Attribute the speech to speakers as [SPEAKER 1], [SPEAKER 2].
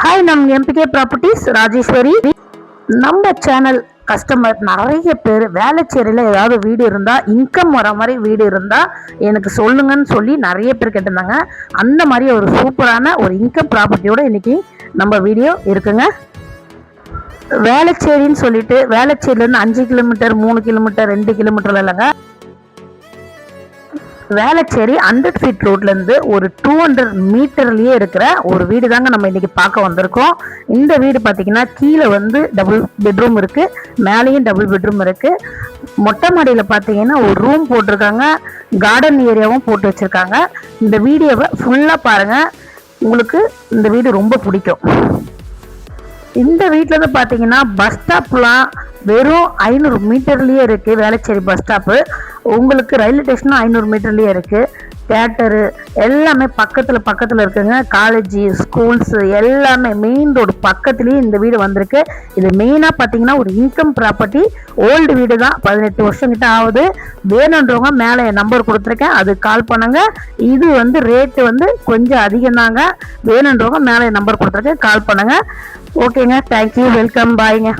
[SPEAKER 1] Hi, நம் MBK properties Rajeswari. நம்ம channel customer நிறைய பேர் வேளச்சேரியில் ஏதாவது வீடு இருந்தால், இன்கம் வர மாதிரி வீடு இருந்தால் எனக்கு சொல்லுங்கன்னு சொல்லி நிறைய பேர் கேட்டிருந்தாங்க. அந்த மாதிரி ஒரு சூப்பரான ஒரு இன்கம் ப்ராப்பர்ட்டியோட இன்னைக்கு நம்ம வீடியோ இருக்குங்க. வேளச்சேரின்னு சொல்லிட்டு வேளச்சேரியிலேருந்து 5 கிலோமீட்டர் 3 கிலோமீட்டர் 2 கிலோமீட்டர் இல்லைங்க, வேளச்சேரி 100 ஃபீட் ரோட்லேருந்து ஒரு 200 மீட்டர்லேயே இருக்கிற ஒரு வீடு தாங்க நம்ம இன்னைக்கு பார்க்க வந்திருக்கோம். இந்த வீடு பார்த்தீங்கன்னா கீழே வந்து டபுள் பெட்ரூம் இருக்குது, மேலேயும் டபுள் பெட்ரூம் இருக்குது. மொட்டை மாடியில் பார்த்தீங்கன்னா ஒரு ரூம் போட்டிருக்காங்க, கார்டன் ஏரியாவும் போட்டு வச்சுருக்காங்க. இந்த வீடியோவை ஃபுல்லாக பாருங்கள், உங்களுக்கு இந்த வீடு ரொம்ப பிடிக்கும். இந்த வீட்டிலேருந்து பார்த்தீங்கன்னா பஸ் ஸ்டாப்லாம் வெறும் 500 மீட்டர்லேயே இருக்குது. வேளச்சேரி பஸ் ஸ்டாப்பு உங்களுக்கு ரயில்வே ஸ்டேஷனும் 500 மீட்டர்லேயே இருக்குது. தேட்டரு எல்லாமே பக்கத்தில் இருக்குங்க. காலேஜ் ஸ்கூல்ஸு எல்லாமே மெயின் ரோடு பக்கத்துலேயே இந்த வீடு வந்திருக்கு. இது மெயினாக பார்த்தீங்கன்னா ஒரு இன்கம் ப்ராப்பர்ட்டி. ஓல்டு வீடு தான், 18 வருஷம் கிட்ட ஆகுது. வேணுன்றவங்க மேலே நம்பர் கொடுத்துருக்கேன், அது கால் பண்ணுங்க. இது வந்து ரேட்டு வந்து கொஞ்சம் அதிகம் தாங்க. வேணுன்றவங்க மேலே நம்பர் கொடுத்துருக்கேன், கால் பண்ணுங்க. ஓகேங்க, தேங்க்யூ, வெல்கம், பாய்ங்க.